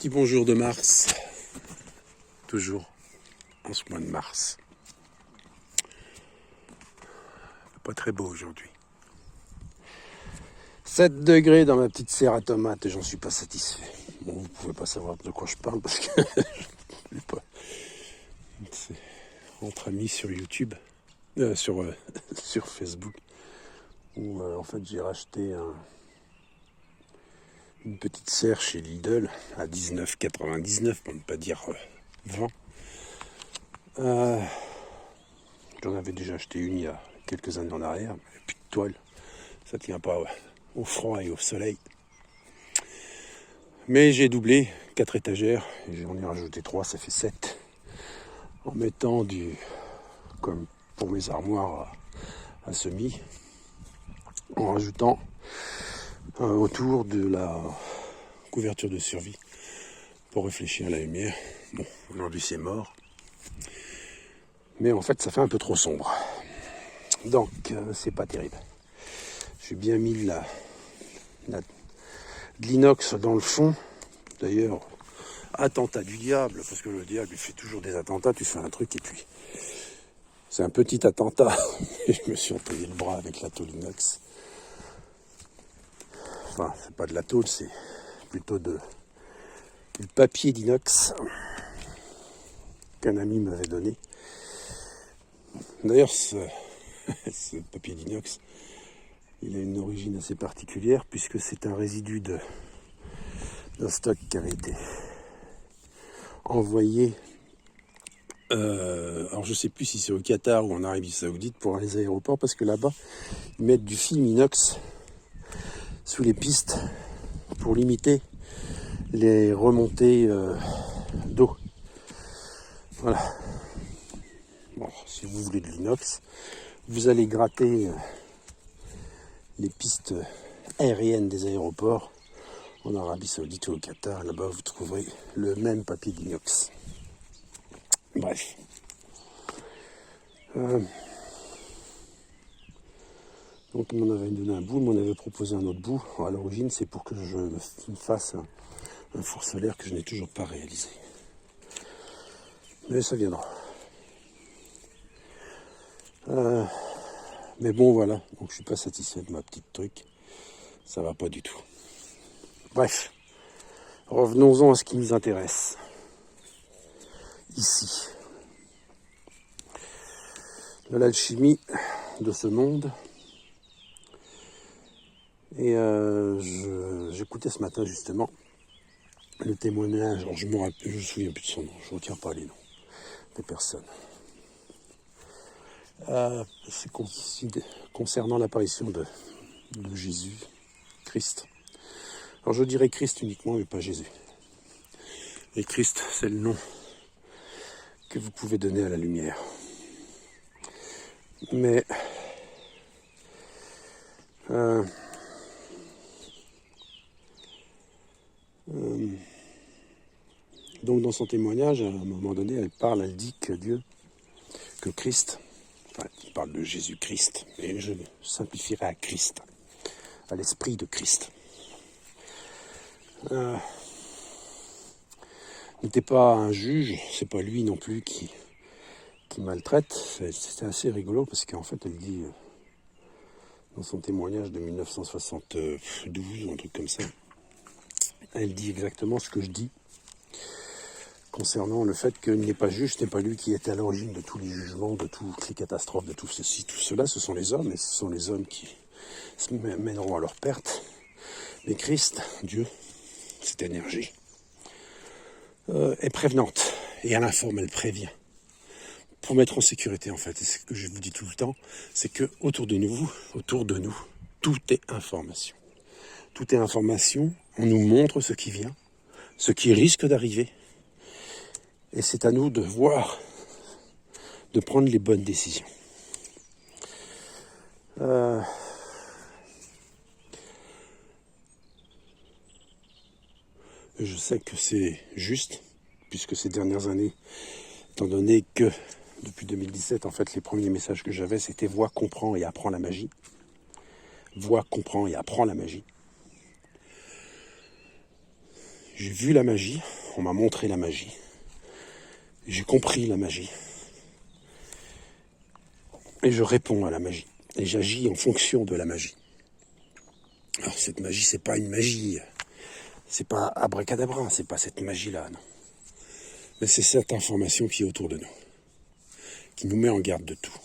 Petit bonjour de mars, toujours en ce mois de mars. Pas très beau aujourd'hui. 7 degrés dans ma petite serre à tomates et j'en suis pas satisfait. Bon, vous pouvez pas savoir de quoi je parle parce que je sais pas. C'est entre amis sur YouTube, sur Facebook, où en fait j'ai racheté une petite serre chez Lidl à 19,99 pour ne pas dire 20. J'en avais déjà acheté une il y a quelques années en arrière, mais plus de toile, ça tient pas au froid et au soleil. Mais j'ai doublé 4 étagères et j'en ai rajouté 3, ça fait 7. En mettant comme pour mes armoires à semis, en rajoutant autour de la couverture de survie pour réfléchir à la lumière. Bon, aujourd'hui c'est mort. Mais en fait ça fait un peu trop sombre. Donc c'est pas terrible. J'ai bien mis de l'inox dans le fond. D'ailleurs, attentat du diable, parce que le diable il fait toujours des attentats, tu fais un truc et puis c'est un petit attentat. Et je me suis entaillé le bras avec la tôle inox. Enfin, c'est pas de la tôle, c'est plutôt du papier d'inox qu'un ami m'avait donné. D'ailleurs, ce papier d'inox, il a une origine assez particulière puisque c'est un résidu d'un stock qui avait été envoyé. Alors je sais plus si c'est au Qatar ou en Arabie Saoudite pour les aéroports parce que là-bas ils mettent du film inox sous les pistes pour limiter les remontées d'eau. Voilà. Bon, si vous voulez de l'inox, vous allez gratter les pistes aériennes des aéroports en Arabie Saoudite ou au Qatar. Là-bas, vous trouverez le même papier d'inox. Bref. Donc, on m'en avait donné un bout, on m'en avait proposé un autre bout. Alors, à l'origine, c'est pour que je me fasse un four solaire que je n'ai toujours pas réalisé. Mais ça viendra. Mais bon, voilà. Donc, je suis pas satisfait de ma petite truc. Ça va pas du tout. Bref. Revenons-en à ce qui nous intéresse. Ici. De l'alchimie de ce monde. Et j'écoutais ce matin justement le témoignage. Alors je me souviens plus de son nom, je ne retiens pas les noms des personnes. C'est concernant l'apparition de Jésus, Christ. Alors je dirais Christ uniquement, mais pas Jésus. Et Christ, c'est le nom que vous pouvez donner à la lumière. Mais donc dans son témoignage, à un moment donné, elle dit que Dieu, que Christ, enfin, il parle de Jésus-Christ, mais je simplifierai à Christ, à l'esprit de Christ. N'était pas un juge, c'est pas lui non plus qui maltraite. C'était assez rigolo parce qu'en fait elle dit dans son témoignage de 1972 ou un truc comme ça, elle dit exactement ce que je dis concernant le fait qu'il n'est pas juge, ce n'est pas lui qui est à l'origine de tous les jugements, de toutes les catastrophes, de tout ceci, tout cela, ce sont les hommes, et ce sont les hommes qui se mèneront à leur perte. Mais Christ, Dieu, cette énergie, est prévenante, et elle informe, elle prévient, pour mettre en sécurité en fait. Et c'est ce que je vous dis tout le temps, c'est que autour de nous, tout est information. Tout est information, on nous montre ce qui vient, ce qui risque d'arriver, et c'est à nous de voir, de prendre les bonnes décisions. Je sais que c'est juste, puisque ces dernières années, étant donné que depuis 2017, en fait, les premiers messages que j'avais, c'était « Vois, comprends et apprends la magie ». Vois, comprends et apprends la magie. J'ai vu la magie, on m'a montré la magie. J'ai compris la magie. Et je réponds à la magie. Et j'agis en fonction de la magie. Alors cette magie, c'est pas une magie. C'est pas abracadabra, c'est pas cette magie-là, non. Mais c'est cette information qui est autour de nous. Qui nous met en garde de tout.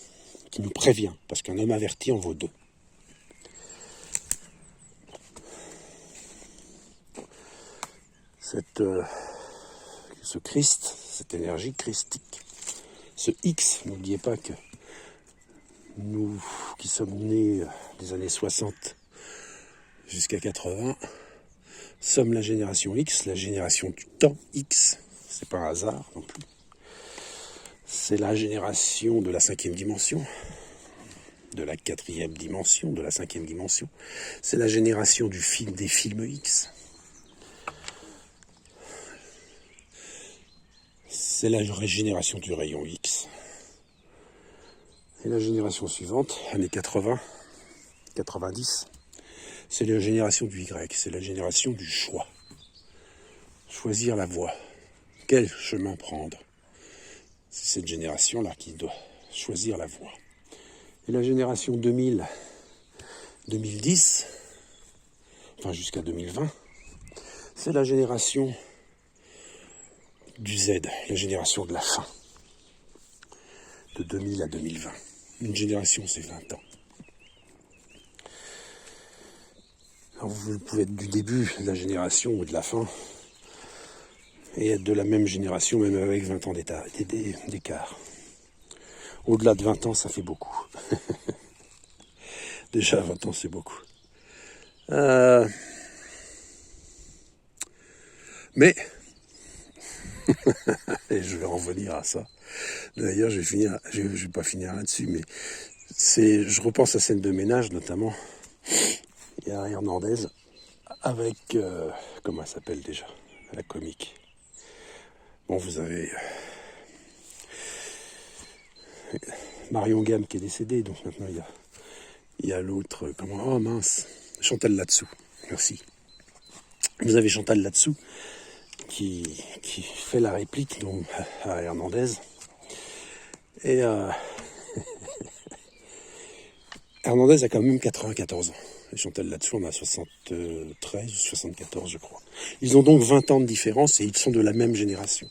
Qui nous prévient. Parce qu'un homme averti en vaut deux. Ce Christ, cette énergie christique, ce X, n'oubliez pas que nous qui sommes nés des années 60 jusqu'à 80, sommes la génération X, la génération du temps X, c'est pas un hasard non plus. C'est la génération de la 5e dimension, de la 4e dimension, de la 5e dimension. C'est la génération des films X. C'est la génération du rayon X. Et la génération suivante, années 80, 90, c'est la génération du Y, c'est la génération du choix. Choisir la voie. Quel chemin prendre? C'est cette génération-là qui doit choisir la voie. Et la génération 2000, 2010, enfin jusqu'à 2020, c'est la génération du Z, la génération de la fin, de 2000 à 2020. Une génération, c'est 20 ans. Alors vous pouvez être du début de la génération ou de la fin, et être de la même génération, même avec 20 ans d'écart. Au-delà de 20 ans, ça fait beaucoup. Déjà, 20 ans, c'est beaucoup. Mais, et je vais revenir à ça. D'ailleurs, je vais pas finir là-dessus, mais je repense à scène de ménage, notamment. Il y a Hernandez avec, comment elle s'appelle déjà, la comique. Bon, vous avez Marion Gamme qui est décédée, donc maintenant il y a l'autre, oh mince, Chantal Latsou, merci. Vous avez Chantal Latsou qui fait la réplique donc, à Hernandez. Et Hernandez a quand même 94 ans. Et Chantal Latsou en a 73 ou 74, je crois. Ils ont donc 20 ans de différence et ils sont de la même génération.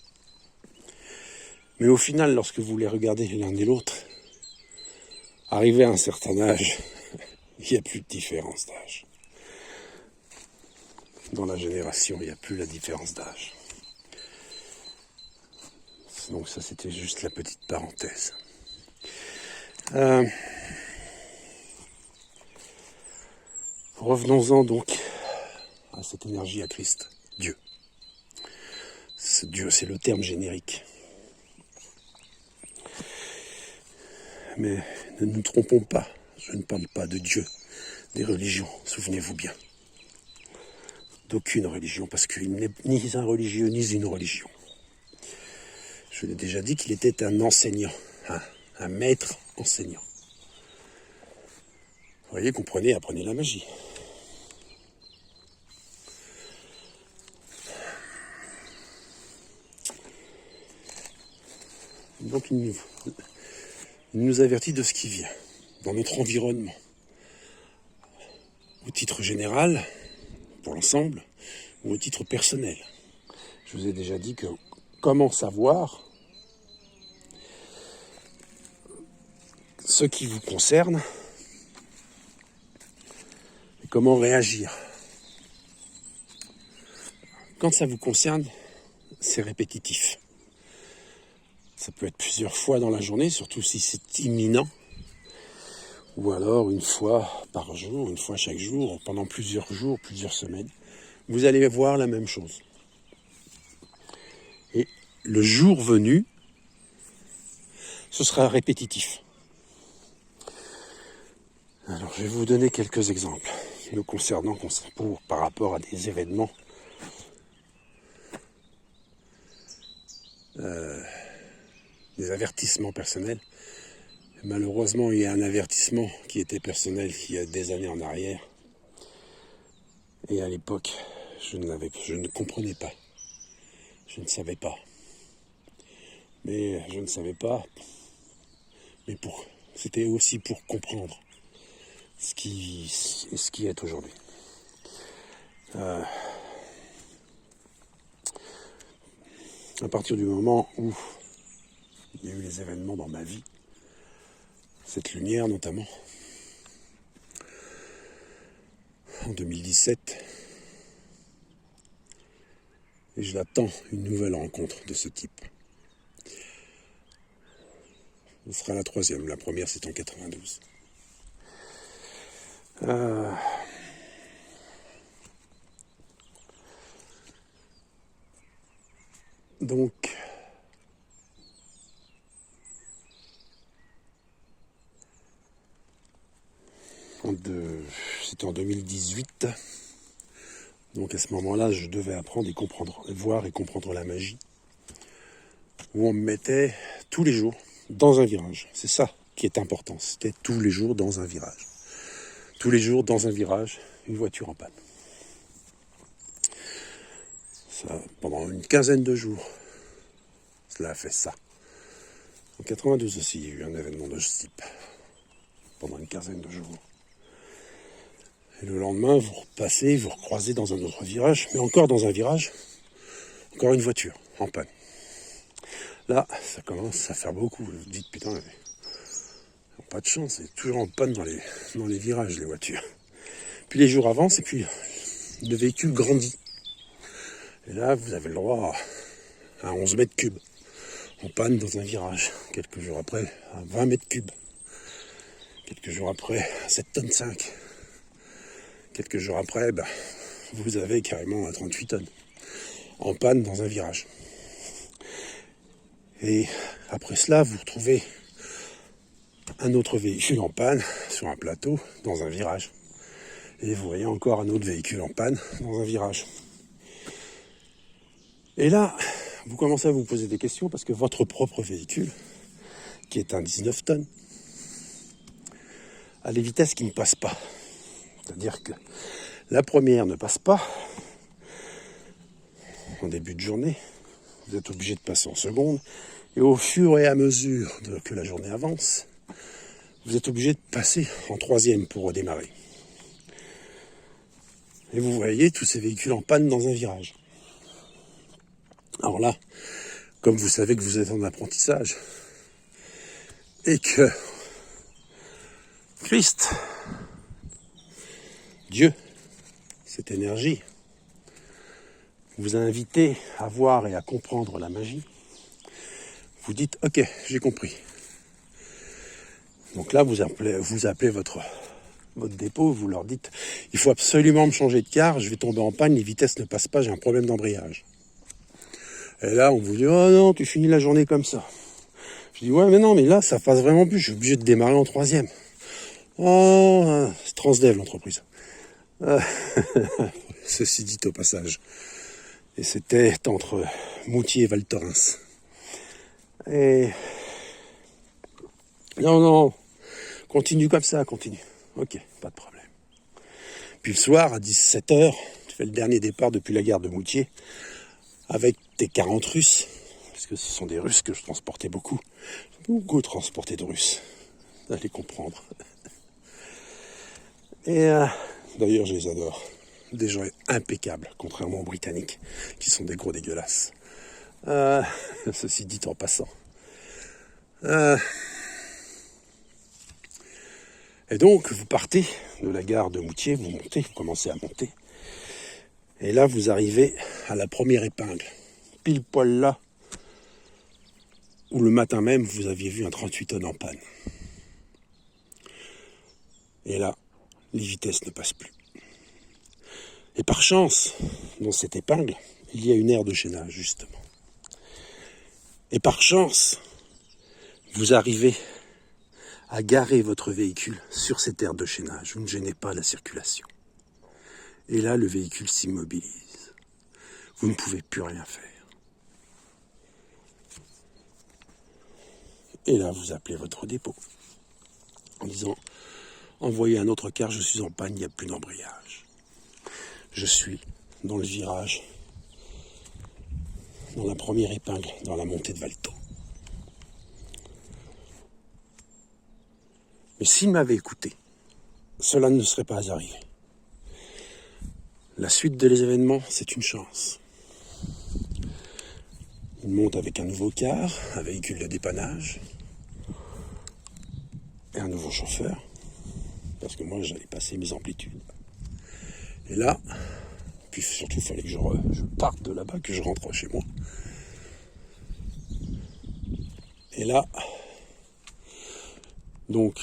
Mais au final, lorsque vous les regardez l'un et l'autre, arrivé à un certain âge, il n'y a plus de différence d'âge. Dans la génération, il n'y a plus la différence d'âge. Donc ça, c'était juste la petite parenthèse. Revenons-en donc à cette énergie à Christ, Dieu. Dieu, c'est le terme générique. Mais ne nous trompons pas, je ne parle pas de Dieu, des religions, souvenez-vous bien. D'aucune religion, parce qu'il n'est ni un religieux, ni une religion. Je l'ai déjà dit qu'il était un enseignant, un maître enseignant. Vous voyez, comprenez, apprenez la magie. Donc il nous avertit de ce qui vient, dans notre environnement. Au titre général, pour l'ensemble, ou au titre personnel. Je vous ai déjà dit que comment savoir ce qui vous concerne et comment réagir. Quand ça vous concerne, c'est répétitif. Ça peut être plusieurs fois dans la journée, surtout si c'est imminent. Ou alors une fois par jour, une fois chaque jour, pendant plusieurs jours, plusieurs semaines. Vous allez voir la même chose. Et le jour venu, ce sera répétitif. Alors je vais vous donner quelques exemples nous concernant par rapport à des événements des avertissements personnels. Malheureusement, il y a un avertissement qui était personnel il y a des années en arrière. Et à l'époque, je ne comprenais pas. Je ne savais pas. Mais je ne savais pas. Mais c'était aussi pour comprendre ce qui est aujourd'hui. À partir du moment où il y a eu les événements dans ma vie, cette lumière notamment, en 2017, et je l'attends une nouvelle rencontre de ce type. Ce sera la troisième, la première c'est en 92. Donc, c'était en 2018. Donc à ce moment-là, je devais apprendre et comprendre, voir et comprendre la magie. Où on me mettait tous les jours dans un virage. C'est ça qui est important. C'était tous les jours dans un virage. Tous les jours dans un virage, une voiture en panne. Ça, pendant une quinzaine de jours, cela a fait ça. En 92 aussi, il y a eu un événement de ce type. Pendant une quinzaine de jours. Et le lendemain, vous repassez, vous recroisez dans un autre virage, mais encore dans un virage, encore une voiture en panne. Là, ça commence à faire beaucoup. Vous vous dites, putain, ils n'ont pas de chance, c'est toujours en panne dans les virages, les voitures. Puis les jours avancent, et puis le véhicule grandit. Et là, vous avez le droit à 11 mètres cubes, en panne dans un virage. Quelques jours après, à 20 mètres cubes. Quelques jours après, à 7 tonnes 5. Quelques jours après, vous avez carrément à 38 tonnes, en panne dans un virage. Et après cela, vous retrouvez un autre véhicule en panne sur un plateau dans un virage. Et vous voyez encore un autre véhicule en panne dans un virage. Et là, vous commencez à vous poser des questions parce que votre propre véhicule, qui est un 19 tonnes, a les vitesses qui ne passent pas. C'est-à-dire que la première ne passe pas en début de journée. Vous êtes obligé de passer en seconde. Et au fur et à mesure que la journée avance, vous êtes obligé de passer en troisième pour redémarrer. Et vous voyez tous ces véhicules en panne dans un virage. Alors là, comme vous savez que vous êtes en apprentissage, et que Christ, Dieu, cette énergie, vous a invité à voir et à comprendre la magie, vous dites, ok, j'ai compris. Donc là, vous appelez votre dépôt, vous leur dites, il faut absolument me changer de car, je vais tomber en panne, les vitesses ne passent pas, j'ai un problème d'embrayage. Et là, on vous dit, oh non, tu finis la journée comme ça. Je dis, ouais, mais non, mais là, ça passe vraiment plus, je suis obligé de démarrer en troisième. Oh, c'est Transdev, l'entreprise. Ceci dit au passage. Et c'était entre Moutier et Val Thorens. Et non, continue comme ça, continue. Ok, pas de problème. Puis le soir, à 17h, tu fais le dernier départ depuis la gare de Moutier, avec tes 40 Russes, puisque ce sont des Russes que je transportais beaucoup. J'ai beaucoup transporté de Russes, allez comprendre. Et d'ailleurs, je les adore. Des gens impeccables, contrairement aux Britanniques, qui sont des gros dégueulasses. Ceci dit en passant. Et donc, vous partez de la gare de Moutier, vous commencez à monter. Et là, vous arrivez à la première épingle, pile poil là, où le matin même, vous aviez vu un 38 tonnes en panne. Et là, les vitesses ne passent plus. Et par chance, dans cette épingle, il y a une aire de chaînage, justement. Et par chance, vous arrivez à garer votre véhicule sur cette aire de chaînage. Vous ne gênez pas la circulation. Et là, le véhicule s'immobilise. Vous ne pouvez plus rien faire. Et là, vous appelez votre dépôt en disant « Envoyez un autre car, je suis en panne, il n'y a plus d'embrayage. » Je suis dans le virage dans la première épingle, dans la montée de Valto. Mais s'il m'avait écouté, cela ne serait pas arrivé. La suite des événements, c'est une chance. Il monte avec un nouveau car, un véhicule de dépannage, et un nouveau chauffeur, parce que moi j'allais passer mes amplitudes. Et là, puis surtout il fallait que je parte de là-bas, que je rentre chez moi. Et là, donc,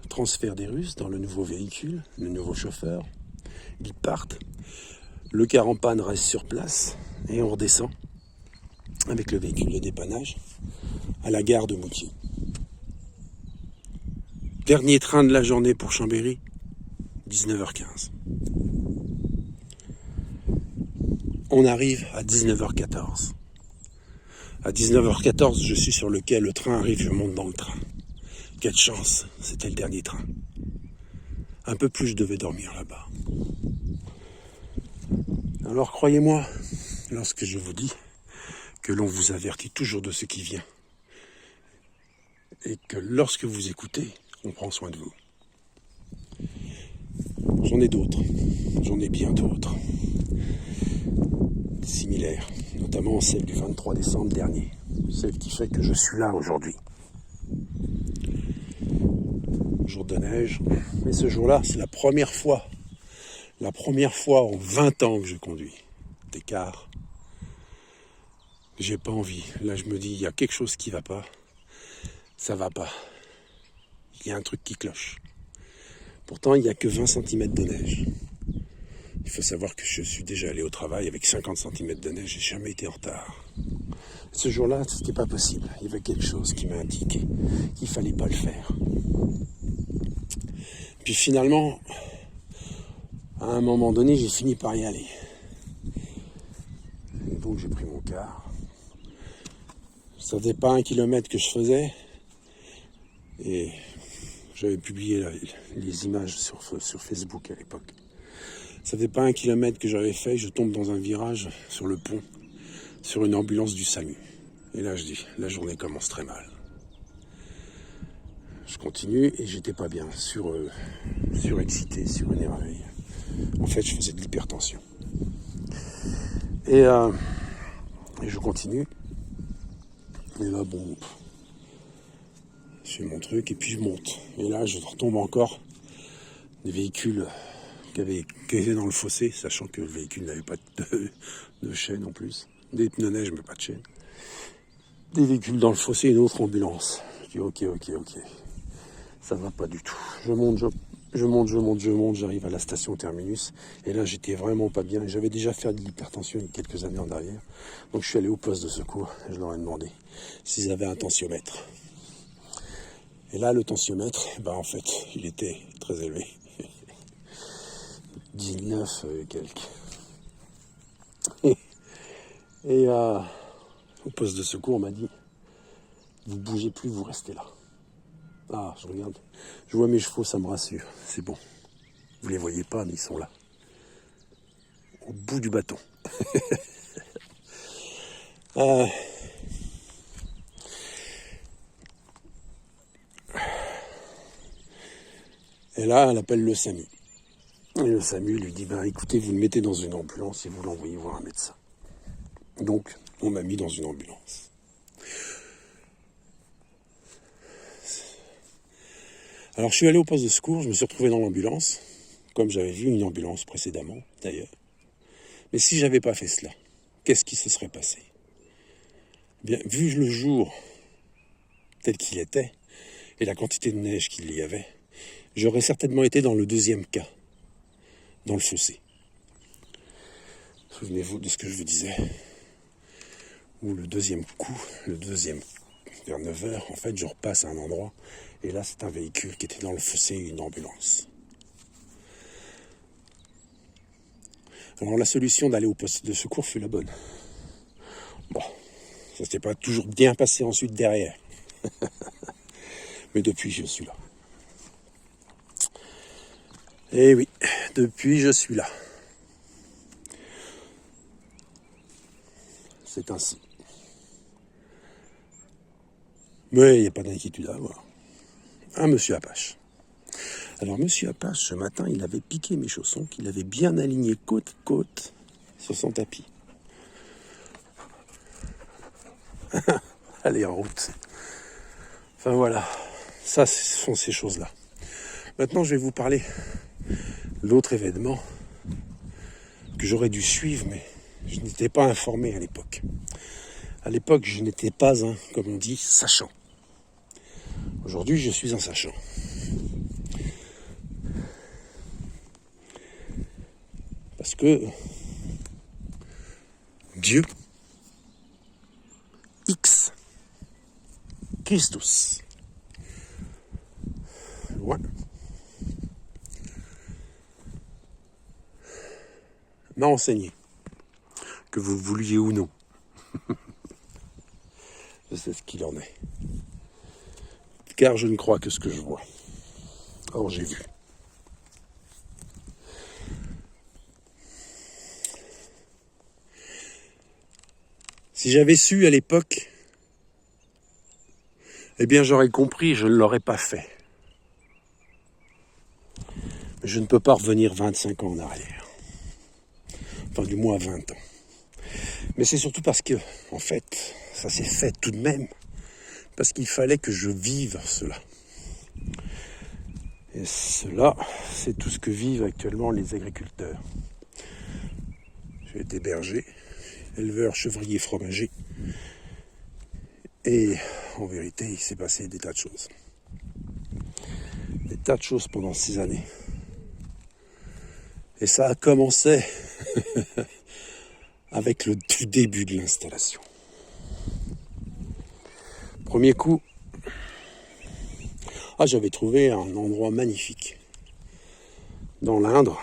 transfert des Russes dans le nouveau véhicule, le nouveau chauffeur, ils partent, le car en panne reste sur place, et on redescend avec le véhicule de dépannage à la gare de Moutier. Dernier train de la journée pour Chambéry, 19h15. On arrive à 19h14. À 19h14, je suis sur le quai, le train arrive, je monte dans le train. Quelle chance, c'était le dernier train. Un peu plus, je devais dormir là-bas. Alors croyez-moi, lorsque je vous dis que l'on vous avertit toujours de ce qui vient, et que lorsque vous écoutez, on prend soin de vous. J'en ai d'autres, j'en ai bien d'autres, similaires, notamment celle du 23 décembre dernier, celle qui fait que je suis là aujourd'hui. Jour de neige, mais ce jour-là, c'est la première fois en 20 ans que je conduis des cars. J'ai pas envie, là je me dis, il y a quelque chose qui va pas, ça va pas, il y a un truc qui cloche. Pourtant, il n'y a que 20 cm de neige. Il faut savoir que je suis déjà allé au travail avec 50 cm de neige, j'ai jamais été en retard. Ce jour-là, c'était pas possible. Il y avait quelque chose qui m'a indiqué qu'il fallait pas le faire. Puis finalement, à un moment donné, j'ai fini par y aller. Et donc j'ai pris mon car. Ça faisait pas 1 kilomètre que je faisais. Et j'avais publié les images sur Facebook à l'époque. Ça faisait pas 1 kilomètre que j'avais fait, je tombe dans un virage sur le pont, sur une ambulance du SAMU. Et là je dis, la journée commence très mal. Je continue et j'étais pas bien, surexcité, surénervé. En fait, je faisais de l'hypertension. Et je continue. Et là, bon, je fais mon truc et puis je monte. Et là, je retombe encore des véhicules qui étaient dans le fossé, sachant que le véhicule n'avait pas de chaîne en plus. Des pneus neige, mais pas de chaîne. Des véhicules dans le fossé et une autre ambulance. Je dis ok. Ça va pas du tout. Je monte, j'arrive à la station terminus. Et là, j'étais vraiment pas bien. J'avais déjà fait de l'hypertension il y a quelques années en arrière. Donc, je suis allé au poste de secours et je leur ai demandé s'ils avaient un tensiomètre. Et là, le tensiomètre, en fait, il était très élevé. 19 quelques. Et au poste de secours, on m'a dit, vous bougez plus, vous restez là. Ah, je regarde, je vois mes chevaux, ça me rassure, c'est bon. Vous les voyez pas, mais ils sont là. Au bout du bâton. Et là, elle appelle le SAMU. Et le SAMU lui dit, écoutez, vous le mettez dans une ambulance et vous l'envoyez voir un médecin. Donc, on m'a mis dans une ambulance. Alors, je suis allé au poste de secours, je me suis retrouvé dans l'ambulance, comme j'avais vu une ambulance précédemment, d'ailleurs. Mais si j'avais pas fait cela, qu'est-ce qui se serait passé ? Bien, vu le jour tel qu'il était, et la quantité de neige qu'il y avait, j'aurais certainement été dans le deuxième cas, dans le fossé. Souvenez-vous de ce que je vous disais, où le deuxième vers 9h, en fait, je repasse à un endroit, et là, c'est un véhicule qui était dans le fossé, une ambulance. Alors, la solution d'aller au poste de secours fut la bonne. Bon, ça s'était pas toujours bien passé ensuite derrière. Mais depuis, je suis là. Et oui, depuis, je suis là. c'est ainsi. Mais il n'y a pas d'inquiétude à avoir. Un monsieur Apache. Alors monsieur Apache, ce matin, il avait piqué mes chaussons, qu'il avait bien alignés côte à côte sur son tapis. Allez, en route. Enfin voilà, ça ce sont ces choses-là. Maintenant, je vais vous parler de l'autre événement que j'aurais dû suivre, mais je n'étais pas informé à l'époque. À l'époque, je n'étais pas un, comme on dit, sachant. Aujourd'hui, je suis un sachant. Parce que Dieu, X, Christus, loin, m'a enseigné, que vous vouliez ou non. Je sais ce qu'il en est. Car je ne crois que ce que je vois. Or, j'ai vu. Si j'avais su à l'époque, eh bien j'aurais compris, je ne l'aurais pas fait. Je ne peux pas revenir 25 ans en arrière. Enfin, du moins 20 ans. Mais c'est surtout parce que, en fait, ça s'est fait tout de même, parce qu'il fallait que je vive cela. Et cela, c'est tout ce que vivent actuellement les agriculteurs. J'ai été berger, éleveur, chevrier, fromager. Et en vérité, il s'est passé des tas de choses. Des tas de choses pendant 6 années. Et ça a commencé avec le tout début de l'installation. Premier coup, j'avais trouvé un endroit magnifique. Dans l'Indre,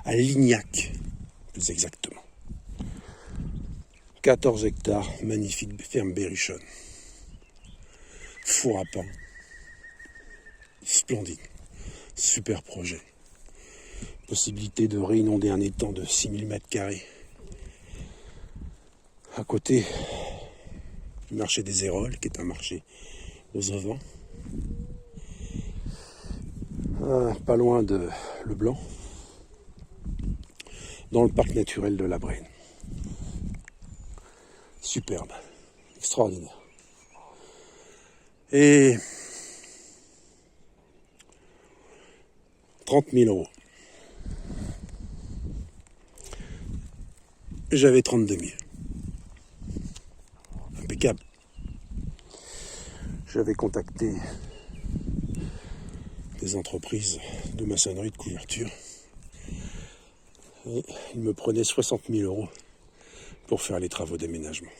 à Lignac, plus exactement. 14 hectares, magnifique ferme berrichonne. Four à pain. Splendide. Super projet. Possibilité de réinonder un étang de 6000 m². À côté du marché des Héroles, qui est un marché aux ovins. Pas loin de Le Blanc. Dans le parc naturel de la Brenne. Superbe. Extraordinaire. Et 30 000 €. J'avais 32 000. Impeccable. J'avais contacté des entreprises de maçonnerie de couverture. Et ils me prenaient 60 000 € pour faire les travaux d'aménagement.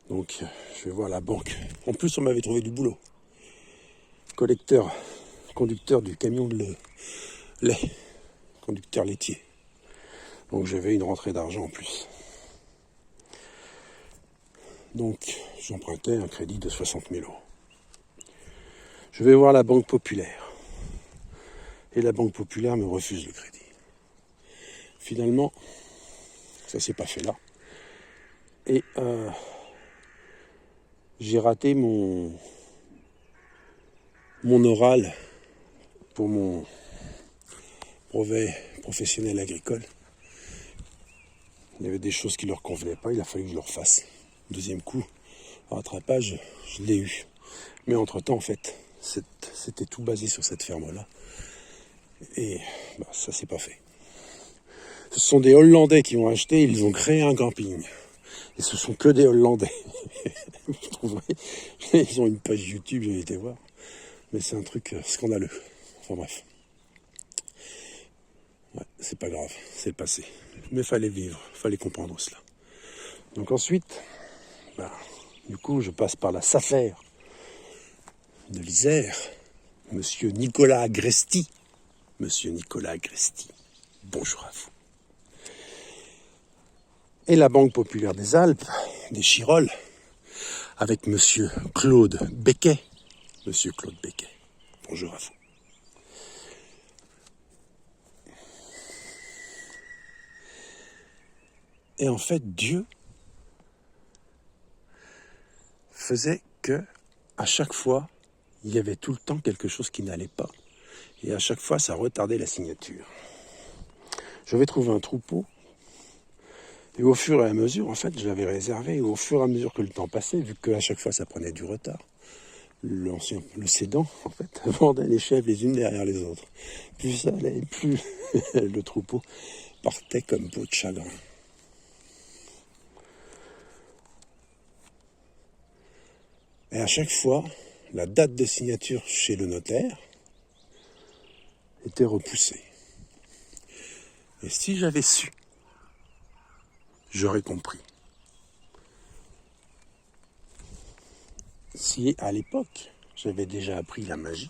Donc, je vais voir la banque. En plus, on m'avait trouvé du boulot. Conducteur du camion de lait. Conducteur laitier. Donc, j'avais une rentrée d'argent en plus. Donc, j'empruntais un crédit de 60 000 €. Je vais voir la Banque Populaire. Et la Banque Populaire me refuse le crédit. Finalement, ça s'est pas fait là. Et j'ai raté mon oral pour mon brevet professionnel agricole. Il y avait des choses qui ne leur convenaient pas, il a fallu que je le refasse. Deuxième coup, rattrapage, je l'ai eu. Mais entre-temps, en fait, c'était tout basé sur cette ferme-là. Et ça s'est pas fait. Ce sont des Hollandais qui ont acheté, ils ont créé un camping. Et ce sont que des Hollandais. Vous trouverez, ils ont une page YouTube, j'ai été voir. Mais c'est un truc scandaleux. Enfin bref. Ouais, c'est pas grave, c'est le passé. Mais fallait vivre, fallait comprendre cela. Donc ensuite, du coup, je passe par la SAFER de l'Isère. Monsieur Nicolas Agresti. Monsieur Nicolas Agresti. Bonjour à vous. Et la Banque Populaire des Alpes, des Chirolles, avec Monsieur Claude Becquet. Monsieur Claude Becquet. Bonjour à vous. Et en fait, Dieu faisait que, à chaque fois, il y avait tout le temps quelque chose qui n'allait pas. Et à chaque fois, ça retardait la signature. Je vais trouver un troupeau. Et au fur et à mesure, en fait, je l'avais réservé. Et au fur et à mesure que le temps passait, vu qu'à chaque fois, ça prenait du retard, le cédant, en fait, vendait les chèvres les unes derrière les autres. Plus ça allait, plus le troupeau partait comme peau de chagrin. Et à chaque fois, la date de signature chez le notaire était repoussée. Et si j'avais su, j'aurais compris. Si à l'époque, j'avais déjà appris la magie,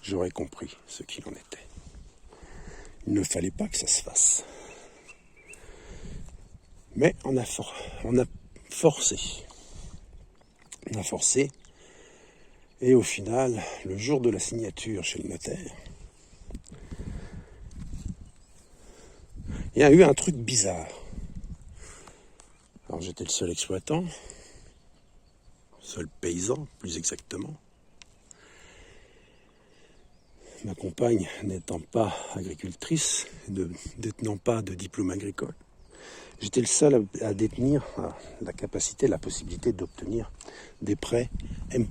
j'aurais compris ce qu'il en était. Il ne fallait pas que ça se fasse. Mais on a forcé. On a forcé. Et au final, le jour de la signature chez le notaire, il y a eu un truc bizarre. Alors j'étais le seul exploitant, seul paysan, plus exactement. Ma compagne n'étant pas agricultrice, ne détenant pas de diplôme agricole, j'étais le seul à détenir la capacité, la possibilité d'obtenir des prêts,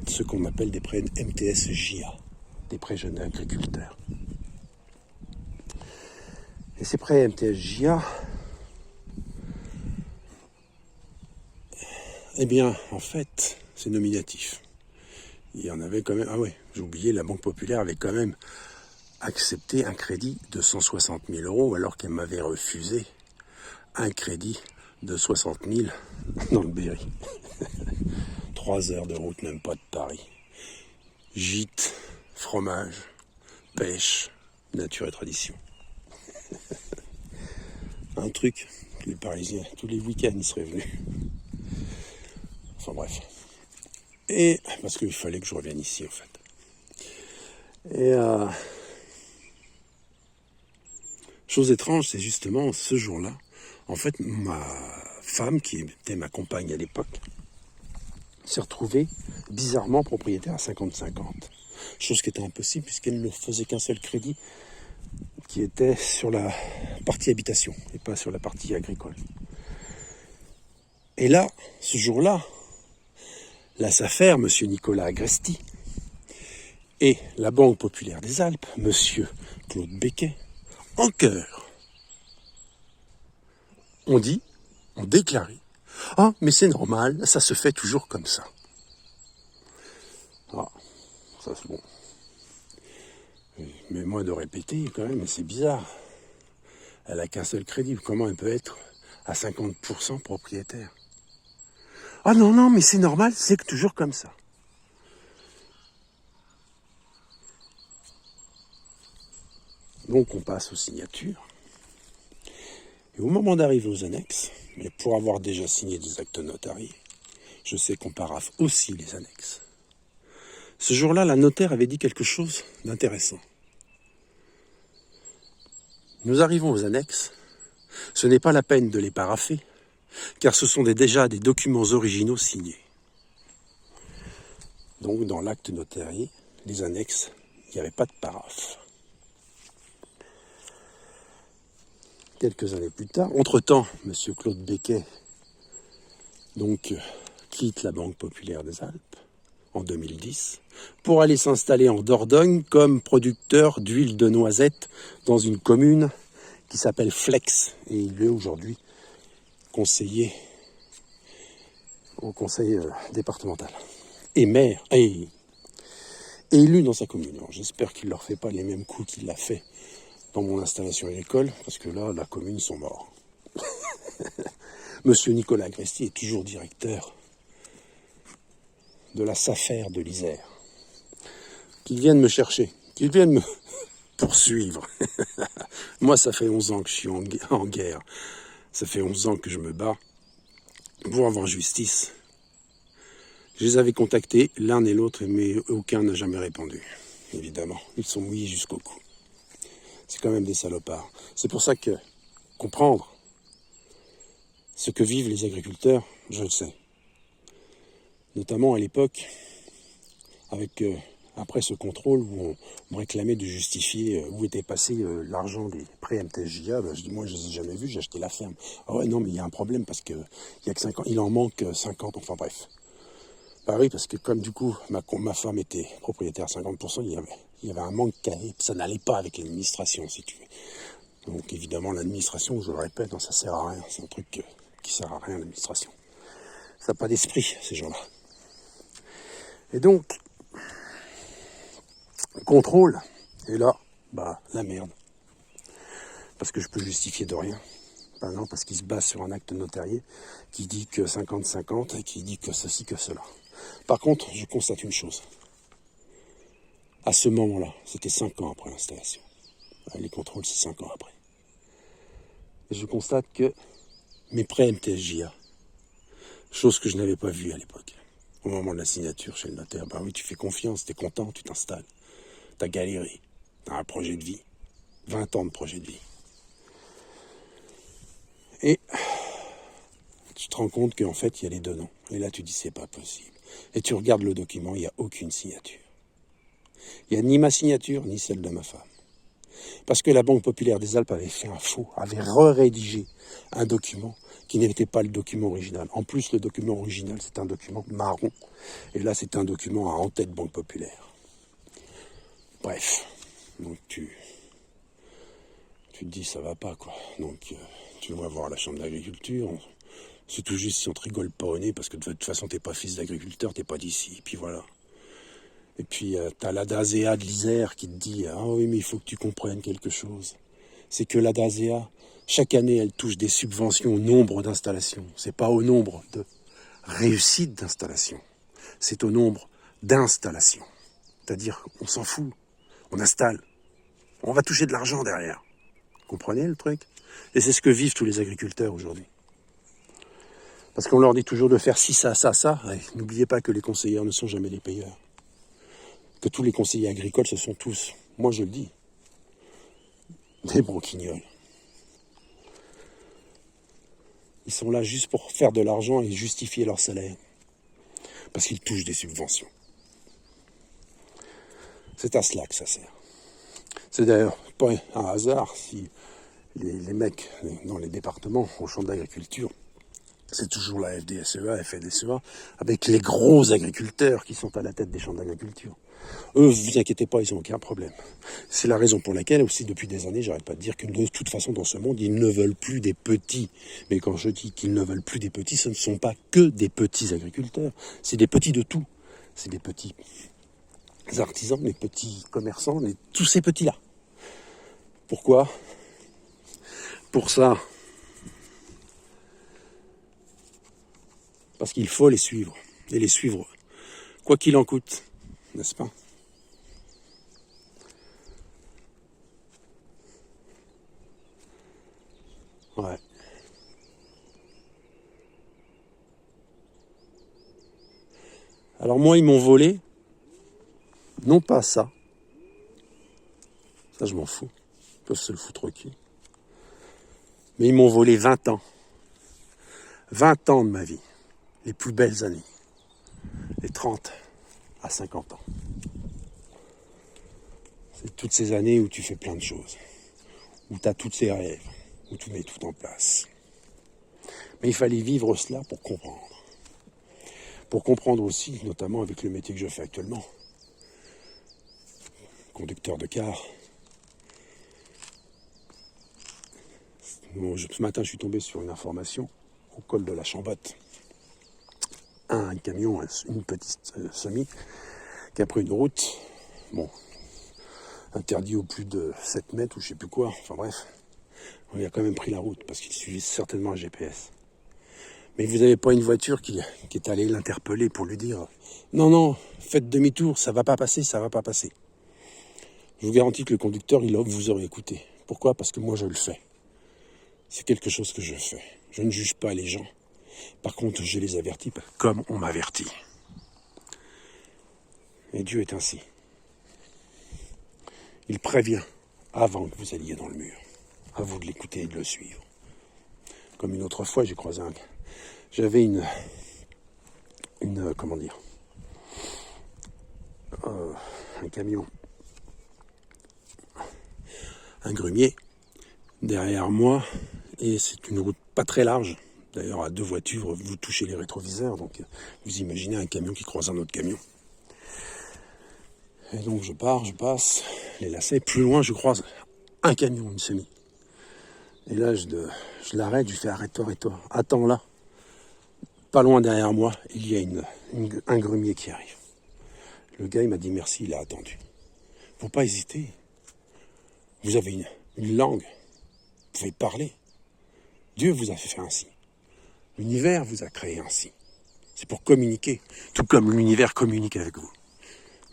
ce qu'on appelle des prêts MTS-JA, des prêts jeunes agriculteurs. Et ces prêts MTS-JA, eh bien, en fait, c'est nominatif. Il y en avait quand même... Ah ouais, j'ai oublié, la Banque Populaire avait quand même accepté un crédit de 160 000 € alors qu'elle m'avait refusé un crédit de 60 000 dans le Berry. 3 heures de route, même pas de Paris. Gîte, fromage, pêche, nature et tradition. Un truc que les Parisiens, tous les week-ends, ils seraient venus. Enfin bref. Et parce qu'il fallait que je revienne ici, en fait. Et chose étrange, c'est justement ce jour-là, en fait, ma femme, qui était ma compagne à l'époque, s'est retrouvée bizarrement propriétaire à 50-50. Chose qui était impossible puisqu'elle ne faisait qu'un seul crédit qui était sur la partie habitation et pas sur la partie agricole. Et là, ce jour-là, la SAFER, M. Nicolas Agresti, et la Banque Populaire des Alpes, M. Claude Becquet, en chœur, ont déclaré « Ah, mais c'est normal, ça se fait toujours comme ça. » Ah, ça c'est bon. Mais moi de répéter, quand même, c'est bizarre. Elle a qu'un seul crédit, comment elle peut être à 50% propriétaire? Ah non, mais c'est normal, c'est toujours comme ça. Donc on passe aux signatures. Et au moment d'arriver aux annexes, mais pour avoir déjà signé des actes notariés, je sais qu'on paraphe aussi les annexes. Ce jour-là, la notaire avait dit quelque chose d'intéressant. Nous arrivons aux annexes, ce n'est pas la peine de les parapher, car ce sont déjà des documents originaux signés. Donc dans l'acte notarié, les annexes, il n'y avait pas de paraphe. Quelques années plus tard, entre-temps, M. Claude Becquet donc, quitte la Banque Populaire des Alpes en 2010 pour aller s'installer en Dordogne comme producteur d'huile de noisette dans une commune qui s'appelle Flex. Et il est aujourd'hui conseiller au conseil départemental et maire et élu dans sa commune. Alors, j'espère qu'il ne leur fait pas les mêmes coups qu'il l'a fait dans mon installation agricole, parce que là, la commune, ils sont morts. Monsieur Nicolas Agresti est toujours directeur de la SAFER de l'Isère. Qu'il vienne me chercher, qu'il vienne me poursuivre. Moi, ça fait 11 ans que je suis en guerre. Ça fait 11 ans que je me bats pour avoir justice. Je les avais contactés, l'un et l'autre, mais aucun n'a jamais répondu. Évidemment, ils sont mouillés jusqu'au cou. C'est quand même des salopards. C'est pour ça que comprendre Ce que vivent les agriculteurs, je le sais. Notamment à l'époque, avec après ce contrôle où on me réclamait de justifier où était passé l'argent des prêts MTSJA, je dis moi je ne les ai jamais vus, j'ai acheté la ferme. Ah ouais non mais il y a un problème parce que il y a que 50, il en manque 50, enfin bref. Bah oui parce que comme du coup ma femme était propriétaire à 50%, il y avait un manque ça n'allait pas avec l'administration si tu veux. Donc évidemment l'administration, je le répète, non, ça sert à rien, c'est un truc qui sert à rien l'administration. Ça n'a pas d'esprit ces gens-là. Et donc contrôle, et là, bah, la merde. Parce que je peux justifier de rien. Ben non, parce qu'il se base sur un acte notarié qui dit que 50-50 et qui dit que ceci, que cela. Par contre, je constate une chose. À ce moment-là, c'était 5 ans après l'installation. Les contrôles, c'est 5 ans après. Et je constate que mes prêts MTSJA, chose que je n'avais pas vue à l'époque, au moment de la signature chez le notaire, bah oui, tu fais confiance, t'es content, tu t'installes. T'as galéré, t'as un projet de vie, 20 ans de projet de vie. Et tu te rends compte qu'en fait, il y a les deux noms. Et là, tu dis, c'est pas possible. Et tu regardes le document, il n'y a aucune signature. Il n'y a ni ma signature, ni celle de ma femme. Parce que la Banque Populaire des Alpes avait fait un faux, avait rédigé un document qui n'était pas le document original. En plus, le document original, c'est un document marron. Et là, c'est un document à en-tête Banque Populaire. Bref, donc tu te dis ça va pas quoi. Donc tu vas voir la chambre d'agriculture. C'est tout juste si on te rigole pas au nez parce que de toute façon t'es pas fils d'agriculteur, t'es pas d'ici. Et puis voilà. Et puis t'as l'ADASEA de l'Isère qui te dit ah oui mais il faut que tu comprennes quelque chose. C'est que l'ADASEA, chaque année elle touche des subventions au nombre d'installations. C'est pas au nombre de réussites d'installation. C'est au nombre d'installations. C'est-à-dire on s'en fout. On installe. On va toucher de l'argent derrière. Vous comprenez le truc? Et c'est ce que vivent tous les agriculteurs aujourd'hui. Parce qu'on leur dit toujours de faire ci, ça, ça, ça. Ouais, n'oubliez pas que les conseillers ne sont jamais les payeurs. Que tous les conseillers agricoles, ce sont tous, moi je le dis, des broquignoles. Ils sont là juste pour faire de l'argent et justifier leur salaire. Parce qu'ils touchent des subventions. C'est à cela que ça sert. C'est d'ailleurs pas un hasard si les mecs dans les départements au champ d'agriculture, c'est toujours la FDSEA, FNSEA, avec les gros agriculteurs qui sont à la tête des champs d'agriculture. Eux, vous inquiétez pas, ils n'ont aucun problème. C'est la raison pour laquelle, aussi depuis des années, j'arrête pas de dire que de toute façon, dans ce monde, ils ne veulent plus des petits. Mais quand je dis qu'ils ne veulent plus des petits, ce ne sont pas que des petits agriculteurs. C'est des petits de tout. C'est des petits artisans, des petits commerçants, tous ces petits-là. Pourquoi? Pour ça. Parce qu'il faut les suivre. Et les suivre, quoi qu'il en coûte. N'est-ce pas? Ouais. Alors moi, ils m'ont volé. Non pas ça. Ça, je m'en fous. Ils peuvent se le foutre au cul. Mais ils m'ont volé 20 ans. 20 ans de ma vie. Les plus belles années. Les 30 à 50 ans. C'est toutes ces années où tu fais plein de choses. Où tu as tous ces rêves. Où tu mets tout en place. Mais il fallait vivre cela pour comprendre. Pour comprendre aussi, notamment avec le métier que je fais actuellement. Conducteur de car. Bon, ce matin, je suis tombé sur une information au col de la Chambotte. Un camion, une petite semi, qui a pris une route, bon, interdit au plus de 7 mètres ou je sais plus quoi, enfin bref. Il a quand même pris la route parce qu'il suivait certainement un GPS. Mais vous n'avez pas une voiture qui est allée l'interpeller pour lui dire « Non, non, faites demi-tour, ça va pas passer, ça va pas passer. » Je vous garantis que le conducteur, il vous aurait écouté. Pourquoi? Parce que moi, je le fais. C'est quelque chose que je fais. Je ne juge pas les gens. Par contre, je les avertis comme on m'avertit. Et Dieu est ainsi. Il prévient avant que vous alliez dans le mur. À vous de l'écouter et de le suivre. Comme une autre fois, j'avais une comment dire, un camion, un grumier derrière moi, et c'est une route pas très large. D'ailleurs, à 2 voitures, vous touchez les rétroviseurs, donc vous imaginez un camion qui croise un autre camion. Et donc je passe les lacets, plus loin je croise un camion, une semi. Et là je l'arrête, je lui fais arrête-toi, attends là. Pas loin derrière moi, il y a un grumier qui arrive. Le gars il m'a dit merci, il a attendu. Faut pas hésiter. Vous avez une langue, vous pouvez parler. Dieu vous a fait ainsi. L'univers vous a créé ainsi. C'est pour communiquer, tout comme l'univers communique avec vous.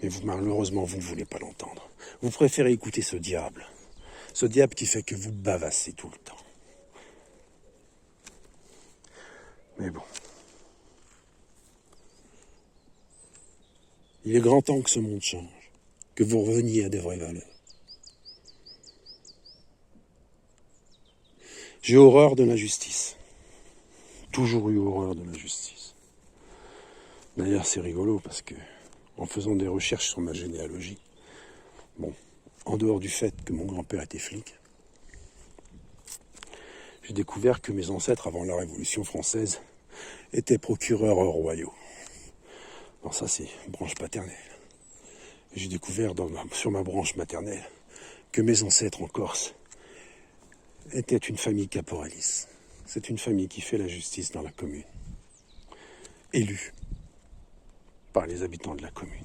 Mais malheureusement, vous ne voulez pas l'entendre. Vous préférez écouter ce diable qui fait que vous bavassez tout le temps. Mais bon. Il est grand temps que ce monde change, que vous reveniez à des vraies valeurs. J'ai horreur de l'injustice. Toujours eu horreur de l'injustice. D'ailleurs, c'est rigolo parce que, en faisant des recherches sur ma généalogie, bon, en dehors du fait que mon grand-père était flic, j'ai découvert que mes ancêtres, avant la Révolution française, étaient procureurs royaux. Alors ça, c'est branche paternelle. J'ai découvert sur ma branche maternelle que mes ancêtres en Corse étaient une famille caporaliste. C'est une famille qui fait la justice dans la commune, élue par les habitants de la commune.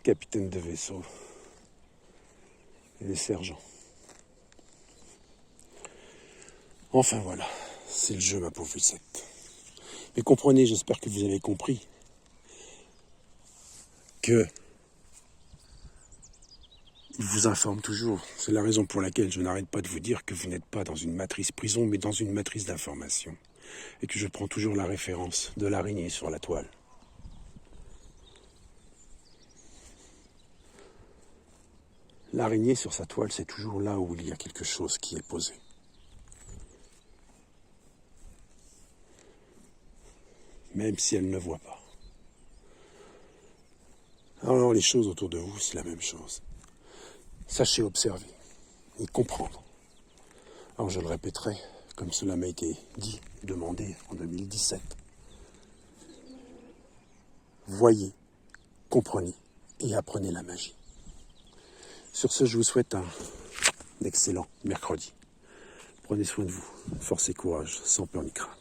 Capitaine de vaisseau et les sergents. Enfin voilà, c'est le jeu, ma pauvre Lucette. Mais comprenez, j'espère que vous avez compris que il vous informe toujours. C'est la raison pour laquelle je n'arrête pas de vous dire que vous n'êtes pas dans une matrice prison, mais dans une matrice d'information. Et que je prends toujours la référence de l'araignée sur la toile. L'araignée sur sa toile, c'est toujours là où il y a quelque chose qui est posé. Même si elle ne voit pas. Alors les choses autour de vous, c'est la même chose. Sachez observer et comprendre. Alors je le répéterai, comme cela m'a été dit, demandé en 2017. Voyez, comprenez et apprenez la magie. Sur ce, je vous souhaite un excellent mercredi. Prenez soin de vous, force et courage, sans peur ni crainte.